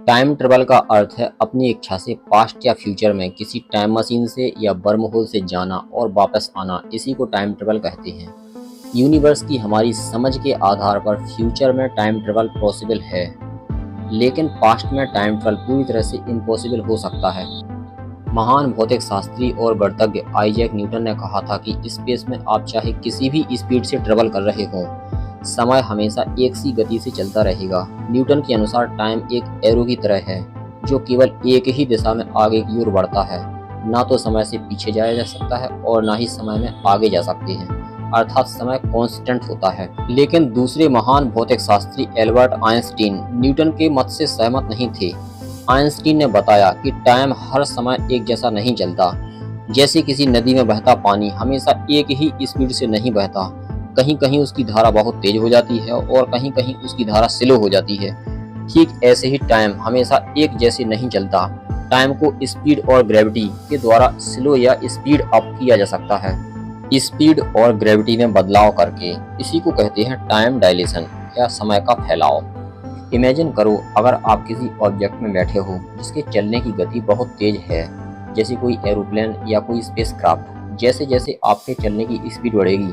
Time travel का अर्थ है अपनी इच्छा से पास्ट या फ्यूचर में किसी टाइम मशीन से या वर्महोल से जाना और वापस आना, इसी को टाइम ट्रेवल कहते हैं। यूनिवर्स की हमारी समझ के आधार पर फ्यूचर में टाइम ट्रेवल पॉसिबल है, लेकिन पास्ट में टाइम ट्रेवल पूरी तरह से इम्पॉसिबल हो सकता है। महान भौतिक शास्त्री और गणितज्ञ आइजैक न्यूटन ने कहा था कि स्पेस में आप चाहे किसी भी स्पीड से ट्रेवल कर रहे हों, समय हमेशा एक सी गति से चलता रहेगा। न्यूटन के अनुसार टाइम एक एरो की तरह है जो केवल एक ही दिशा में आगे की ओर बढ़ता है। ना तो समय से पीछे जाया जा सकता है और ना ही समय में आगे जा सकते हैं, अर्थात समय कांस्टेंट होता है। लेकिन दूसरे महान भौतिक शास्त्री एल्बर्ट आइंस्टीन न्यूटन के मत से सहमत नहीं थे। आइंस्टीन ने बताया कि टाइम हर समय एक जैसा नहीं चलता। जैसे किसी नदी में बहता पानी हमेशा एक ही स्पीड से नहीं बहता, कहीं कहीं उसकी धारा बहुत तेज हो जाती है और कहीं कहीं उसकी धारा स्लो हो जाती है। ठीक ऐसे ही टाइम हमेशा एक जैसे नहीं चलता। टाइम को स्पीड और ग्रेविटी के द्वारा स्लो या स्पीड अप किया जा सकता है, स्पीड और ग्रेविटी में बदलाव करके। इसी को कहते हैं टाइम डायलेशन या समय का फैलाव। इमेजिन करो, अगर आप किसी ऑब्जेक्ट में बैठे हो जिसके चलने की गति बहुत तेज है, जैसे कोई एरोप्लेन या कोई स्पेसक्राफ्ट। जैसे जैसे आपके चलने की स्पीड बढ़ेगी,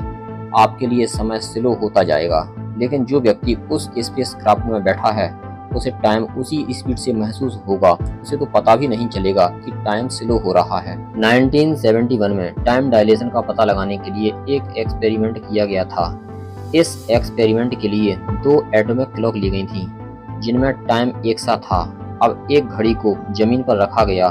आपके लिए समय स्लो होता जाएगा। लेकिन जो व्यक्ति उस स्पेसक्राफ्ट में बैठा है, उसे टाइम उसी स्पीड से महसूस होगा। उसे तो पता भी नहीं चलेगा कि टाइम स्लो हो रहा है। 1971 में टाइम डायलेशन का पता लगाने के लिए एक एक्सपेरिमेंट किया गया था। इस एक्सपेरिमेंट के लिए 2 एटॉमिक क्लॉक ली गई थी जिनमें टाइम एक सा था। अब एक घड़ी को जमीन पर रखा गया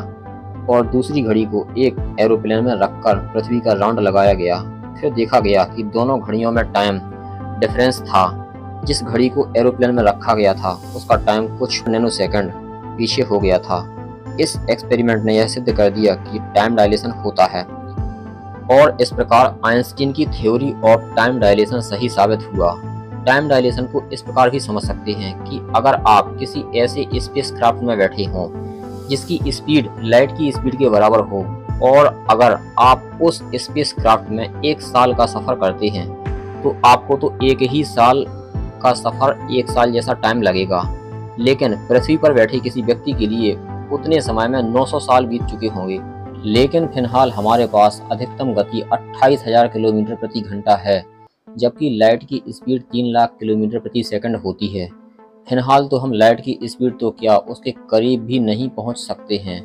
और दूसरी घड़ी को एक एरोप्लेन में रखकर पृथ्वी का राउंड लगाया गया। फिर देखा गया कि दोनों घड़ियों में टाइम डिफरेंस था। जिस घड़ी को एरोप्लेन में रखा गया था उसका टाइम कुछ नैनो सेकंड पीछे हो गया था। इस एक्सपेरिमेंट ने यह सिद्ध कर दिया कि टाइम डायलेशन होता है और इस प्रकार आइंस्टीन की थ्योरी ऑफ टाइम डायलेशन सही साबित हुआ। टाइम डायलेशन को इस प्रकार भी समझ सकते हैं कि अगर आप किसी ऐसे स्पेसक्राफ्ट में बैठे हों जिसकी स्पीड लाइट की स्पीड के बराबर हो, और अगर आप उस स्पेसक्राफ्ट में 1 साल का सफ़र करते हैं, तो आपको तो एक ही साल का सफ़र 1 साल जैसा टाइम लगेगा। लेकिन पृथ्वी पर बैठे किसी व्यक्ति के लिए उतने समय में 900 साल बीत चुके होंगे। लेकिन फिलहाल हमारे पास अधिकतम गति 28,000 किलोमीटर प्रति घंटा है, जबकि लाइट की स्पीड 3 लाख किलोमीटर प्रति सेकंड होती है। फिलहाल तो हम लाइट की स्पीड तो क्या उसके करीब भी नहीं पहुंच सकते हैं।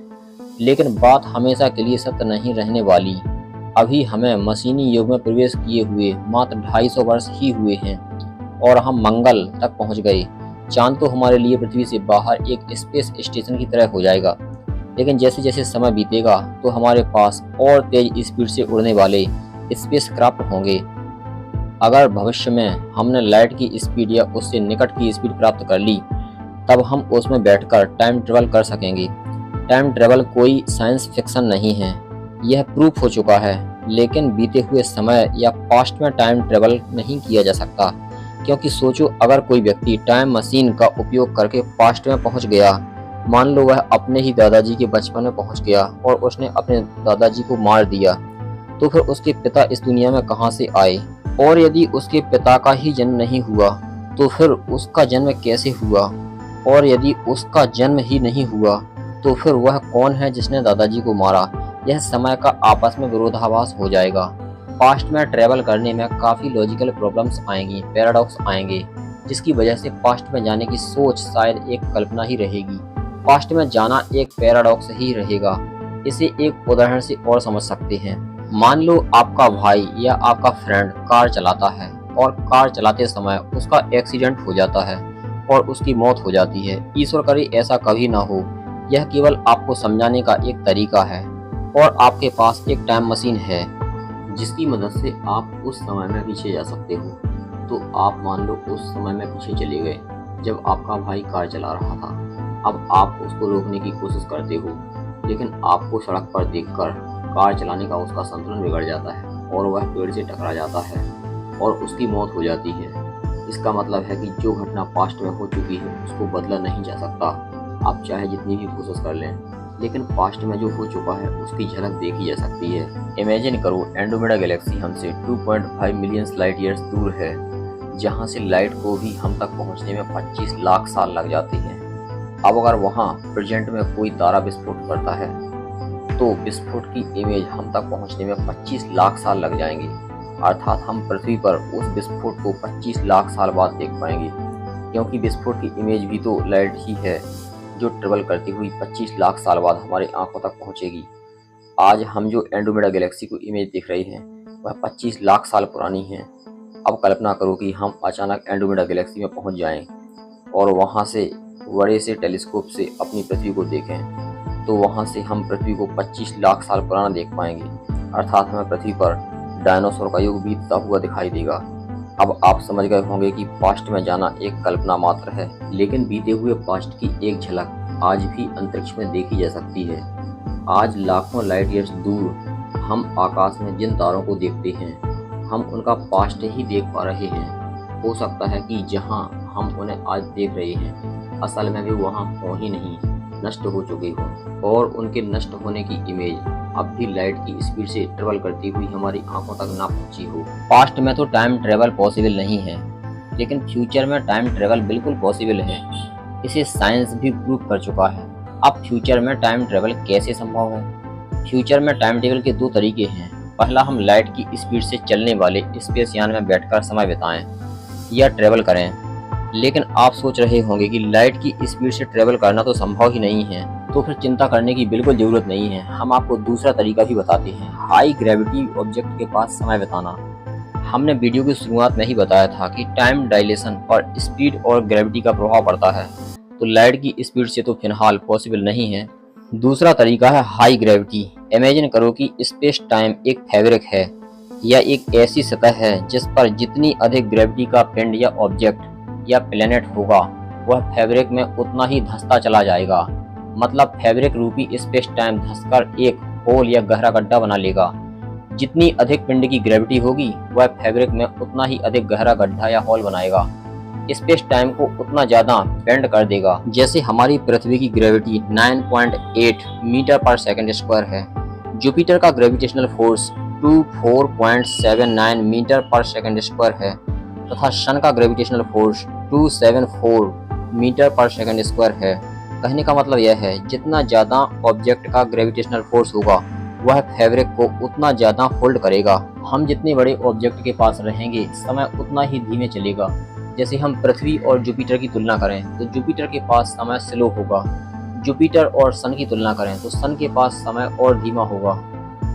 लेकिन बात हमेशा के लिए सत्य नहीं रहने वाली। अभी हमें मशीनी युग में प्रवेश किए हुए मात्र 250 वर्ष ही हुए हैं और हम मंगल तक पहुंच गए। चांद तो हमारे लिए पृथ्वी से बाहर एक स्पेस स्टेशन की तरह हो जाएगा। लेकिन जैसे जैसे समय बीतेगा तो हमारे पास और तेज स्पीड से उड़ने वाले स्पेसक्राफ्ट होंगे। अगर भविष्य में हमने लाइट की स्पीड या उससे निकट की स्पीड प्राप्त कर ली, तब हम उसमें बैठकर टाइम ट्रेवल कर सकेंगे। टाइम ट्रेवल कोई साइंस फिक्शन नहीं है, यह प्रूफ हो चुका है। लेकिन बीते हुए समय या पास्ट में टाइम ट्रेवल नहीं किया जा सकता, क्योंकि सोचो, अगर कोई व्यक्ति टाइम मशीन का उपयोग करके पास्ट में पहुंच गया, मान लो वह अपने ही दादाजी के बचपन में पहुंच गया और उसने अपने दादाजी को मार दिया, तो फिर उसके पिता इस दुनिया में कहां से आए? और यदि उसके पिता का ही जन्म नहीं हुआ, तो फिर उसका जन्म कैसे हुआ? और यदि उसका जन्म ही नहीं हुआ, तो फिर वह कौन है जिसने दादाजी को मारा? यह समय का आपस में विरोधाभास हो जाएगा। पास्ट में ट्रैवल करने में काफ़ी लॉजिकल प्रॉब्लम्स आएंगी, पैराडॉक्स आएंगे, जिसकी वजह से पास्ट में जाने की सोच शायद एक कल्पना ही रहेगी। पास्ट में जाना एक पैराडॉक्स ही रहेगा। इसे एक उदाहरण से और समझ सकते हैं। मान लो आपका भाई या आपका फ्रेंड कार चलाता है और कार चलाते समय उसका एक्सीडेंट हो जाता है और उसकी मौत हो जाती है। ईश्वर करे ऐसा कभी ना हो। यह केवल आपको समझाने का एक तरीका है। और आपके पास एक टाइम मशीन है जिसकी मदद से आप उस समय में पीछे जा सकते हो। तो आप मान लो उस समय में पीछे चले गए जब आपका भाई कार चला रहा था। अब आप उसको रोकने की कोशिश करते हो, लेकिन आपको सड़क पर देखकर कार चलाने का उसका संतुलन बिगड़ जाता है और वह पेड़ से टकरा जाता है और उसकी मौत हो जाती है। इसका मतलब है कि जो घटना पास्ट में हो चुकी है उसको बदला नहीं जा सकता, आप चाहे जितनी भी कोशिश कर लें। लेकिन पास्ट में जो हो चुका है उसकी झलक देखी जा सकती है। इमेजिन करो, एंड्रोमेडा गैलेक्सी हमसे 2.5 मिलियन लाइट ईयर्स दूर है, जहाँ से लाइट को भी हम तक पहुँचने में 25 लाख साल लग जाते हैं। अब अगर वहाँ प्रेजेंट में कोई तारा विस्फोट करता है तो विस्फोट की इमेज हम तक पहुँचने में 25 लाख साल लग जाएंगे। अर्थात हम पृथ्वी पर उस विस्फोट को 25 लाख साल बाद देख पाएंगे, क्योंकि विस्फोट की इमेज भी तो लाइट ही है जो ट्रेवल करती हुई 25 लाख साल बाद हमारी आंखों तक पहुंचेगी। आज हम जो एंड्रोमेडा गैलेक्सी को इमेज देख रहे हैं वह 25 लाख साल पुरानी है। अब कल्पना करो कि हम अचानक एंड्रोमेडा गैलेक्सी में पहुंच जाएं और वहां से बड़े से टेलीस्कोप से अपनी पृथ्वी को देखें, तो वहां से हम पृथ्वी को 25 लाख साल पुराना देख पाएंगे। अर्थात हमें पृथ्वी पर डायनासोर का युग बीतता हुआ दिखाई देगा। अब आप समझ गए होंगे कि पास्ट में जाना एक कल्पना मात्र है, लेकिन बीते हुए पास्ट की एक झलक आज भी अंतरिक्ष में देखी जा सकती है। आज लाखों लाइट ईयर्स दूर हम आकाश में जिन तारों को देखते हैं हम उनका पास्ट ही देख पा रहे हैं। हो सकता है कि जहां हम उन्हें आज देख रहे हैं असल में भी वहां हो ही नहीं, नष्ट हो चुके हों, और उनके नष्ट होने की इमेज अब भी लाइट की स्पीड से ट्रेवल करती हुई हमारी आंखों तक ना पहुंची हो। पास्ट में तो टाइम ट्रेवल पॉसिबल नहीं है, लेकिन फ्यूचर में टाइम ट्रेवल बिल्कुल पॉसिबल है। इसे साइंस भी प्रूव कर चुका है। अब फ्यूचर में टाइम ट्रेवल कैसे संभव है? फ्यूचर में टाइम ट्रेवल के दो तरीके हैं। पहला, हम लाइट की स्पीड से चलने वाले स्पेस यान में बैठकर समय बिताएं या ट्रेवल करें। लेकिन आप सोच रहे होंगे कि लाइट की स्पीड से ट्रेवल करना तो संभव ही नहीं है, तो फिर चिंता करने की बिल्कुल ज़रूरत नहीं है। हम आपको दूसरा तरीका भी बताते हैं, हाई ग्रेविटी ऑब्जेक्ट के पास समय बिताना। हमने वीडियो की शुरुआत में ही बताया था कि टाइम डायलेशन पर स्पीड और ग्रेविटी का प्रभाव पड़ता है, तो लाइट की स्पीड से तो फिलहाल पॉसिबल नहीं है। दूसरा तरीका है हाई ग्रेविटी। इमेजिन करो कि स्पेस टाइम एक फैब्रिक है या एक ऐसी सतह है जिस पर जितनी अधिक ग्रेविटी का पिंड या ऑब्जेक्ट या प्लेनेट होगा वह फैब्रिक में उतना ही धंसता चला जाएगा। मतलब फैब्रिक रूपी स्पेस टाइम धंसकर एक होल या गहरा गड्ढा बना लेगा। जितनी अधिक पिंड की ग्रेविटी होगी वह फैब्रिक में उतना ही अधिक गहरा गड्ढा या होल बनाएगा। स्पेस टाइम को उतना ज्यादा बेंड कर देगा। जैसे हमारी पृथ्वी की ग्रेविटी 9.8 मीटर पर सेकंड स्क्वायर है, जुपिटर का ग्रेविटेशनल फोर्स 24.79 मीटर पर सेकंड स्क्वायर है तथा सन का ग्रेविटेशनल फोर्स 274 मीटर पर सेकंड स्क्वायर है। कहने का मतलब यह है जितना ज्यादा ऑब्जेक्ट का ग्रेविटेशनल फोर्स होगा वह फैब्रिक को उतना ज्यादा होल्ड करेगा। हम जितने बड़े ऑब्जेक्ट के पास रहेंगे समय उतना ही धीमे चलेगा। जैसे हम पृथ्वी और जुपिटर की तुलना करें तो जुपिटर के पास समय स्लो होगा। जुपिटर और सन की तुलना करें तो सन के पास समय और धीमा होगा।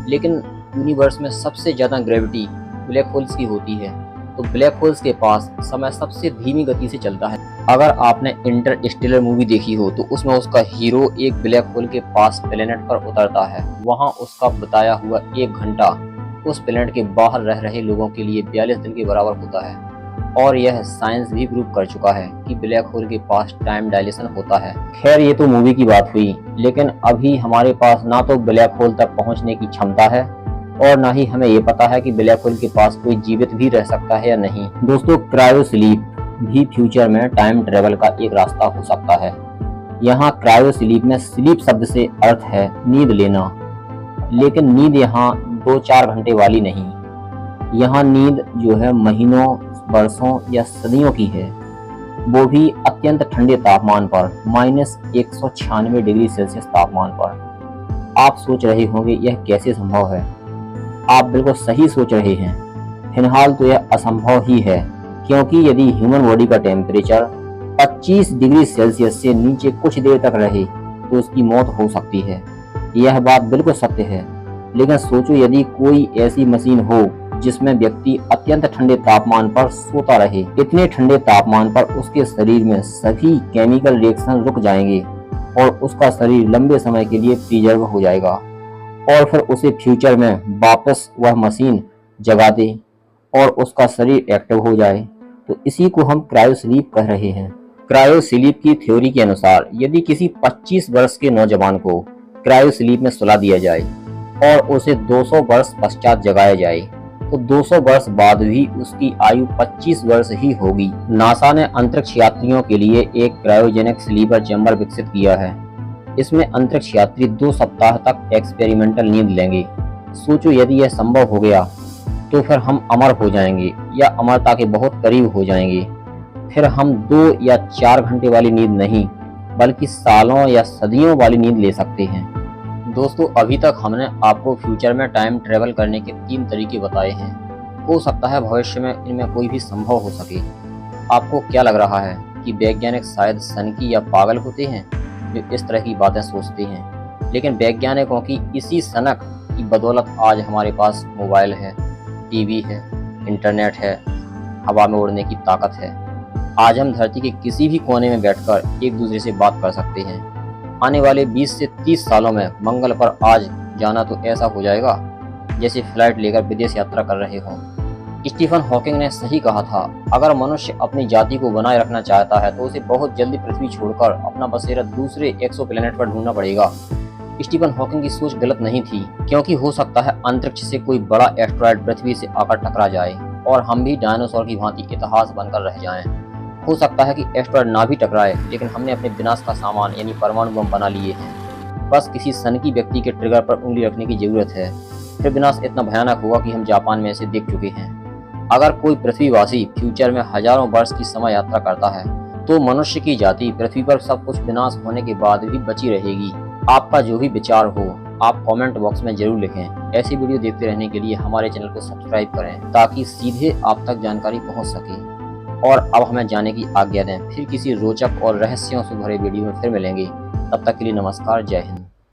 लेकिन यूनिवर्स में सबसे ज़्यादा ग्रेविटी ब्लैक होल्स की होती है, तो ब्लैक होल्स के पास समय सबसे धीमी गति से चलता है। अगर आपने इंटरस्टेलर मूवी देखी हो तो उसमें उसका हीरो एक ब्लैक होल के पास प्लेनेट पर उतरता है। वहाँ उसका बताया हुआ 1 घंटा उस प्लेनेट के बाहर रह रहे लोगों के लिए 42 दिन के बराबर होता है। और यह साइंस भी प्रूव कर चुका है कि ब्लैक होल के पास टाइम डायलेशन होता है। खैर ये तो मूवी की बात हुई, लेकिन अभी हमारे पास ना तो ब्लैक होल तक पहुंचने की क्षमता है और ना ही हमें ये पता है कि ब्लैक होल के पास कोई जीवित भी रह सकता है या नहीं। दोस्तों, क्रायो स्लीप भी फ्यूचर में टाइम ट्रेवल का एक रास्ता हो सकता है। यहाँ क्रायो स्लीप में स्लीप शब्द से अर्थ है नींद लेना, लेकिन नींद यहाँ 2-4 घंटे वाली नहीं। यहाँ नींद जो है महीनों, वर्षों या सदियों की है, वो भी अत्यंत ठंडे तापमान पर -196 डिग्री सेल्सियस तापमान पर। आप सोच रहे होंगे यह कैसे संभव है? आप बिल्कुल सही सोच रहे हैं। फिलहाल तो यह असंभव ही है, क्योंकि यदि ह्यूमन बॉडी का टेम्परेचर 25 डिग्री सेल्सियस से नीचे कुछ देर तक रहे तो उसकी मौत हो सकती है। यह बात बिल्कुल सत्य है। लेकिन सोचो यदि कोई ऐसी मशीन हो जिसमें व्यक्ति अत्यंत ठंडे तापमान पर सोता रहे। इतने ठंडे तापमान पर उसके शरीर में सभी केमिकल रिएक्शन रुक जाएंगे और उसका शरीर लंबे समय के लिए प्रिजर्व हो जाएगा, और फिर उसे फ्यूचर में वापस वह मशीन जगा दे और उसका शरीर एक्टिव हो जाए। तो इसी को हम क्रायो स्लीप कह रहे हैं। क्रायो स्लीप की थ्योरी के अनुसार यदि किसी 25 वर्ष के नौजवान को क्रायो स्लीप में सुला दिया जाए और उसे 200 वर्ष पश्चात जगाया जाए तो 200 वर्ष बाद भी उसकी आयु 25 वर्ष ही होगी। नासा ने अंतरिक्ष यात्रियों के लिए एक क्रायोजेनिक स्लीपर चैम्बर विकसित किया है। इसमें अंतरिक्ष यात्री 2 सप्ताह तक एक्सपेरिमेंटल नींद लेंगे। सोचो यदि यह संभव हो गया तो फिर हम अमर हो जाएंगे या अमरता के बहुत करीब हो जाएंगे। फिर हम 2 या 4 घंटे वाली नींद नहीं बल्कि सालों या सदियों वाली नींद ले सकते हैं। दोस्तों, अभी तक हमने आपको फ्यूचर में टाइम ट्रेवल करने के 3 तरीके बताए हैं। हो सकता है भविष्य में इनमें कोई भी संभव हो सके। आपको क्या लग रहा है कि वैज्ञानिक शायद सनकी या पागल होते हैं जो इस तरह की बातें सोचते हैं? लेकिन वैज्ञानिकों की इसी सनक की बदौलत आज हमारे पास मोबाइल है, टीवी है, इंटरनेट है, हवा में उड़ने की ताकत है। आज हम धरती के किसी भी कोने में बैठकर एक दूसरे से बात कर सकते हैं। आने वाले 20 से 30 सालों में मंगल पर आज जाना तो ऐसा हो जाएगा जैसे फ्लाइट लेकर विदेश यात्रा कर रहे हों। स्टीफन हॉकिंग ने सही कहा था, अगर मनुष्य अपनी जाति को बनाए रखना चाहता है तो उसे बहुत जल्दी पृथ्वी छोड़कर अपना बसेरा दूसरे एक्सोप्लैनेट पर ढूंढना पड़ेगा। स्टीफन हॉकिंग की सोच गलत नहीं थी, क्योंकि हो सकता है अंतरिक्ष से कोई बड़ा एस्ट्रॉयड पृथ्वी से आकर टकरा जाए और हम भी डायनासोर की भांति इतिहास बनकर रह जाएं। हो सकता है कि एस्ट्रॉयड ना भी टकराए, लेकिन हमने अपने विनाश का सामान यानी परमाणु बम बना लिए हैं। बस किसी सनकी व्यक्ति के ट्रिगर पर उंगली रखने की जरूरत है, फिर विनाश इतना भयानक होगा कि हम जापान में इसे देख चुके हैं। अगर कोई पृथ्वीवासी फ्यूचर में हजारों वर्ष की समय यात्रा करता है तो मनुष्य की जाति पृथ्वी पर सब कुछ विनाश होने के बाद भी बची रहेगी। आपका जो भी विचार हो आप कमेंट बॉक्स में जरूर लिखें। ऐसी वीडियो देखते रहने के लिए हमारे चैनल को सब्सक्राइब करें ताकि सीधे आप तक जानकारी पहुंच सके। और अब हमें जाने की आज्ञा दें, फिर किसी रोचक और रहस्यों से भरे वीडियो में फिर मिलेंगे। तब तक के लिए नमस्कार, जय हिंद।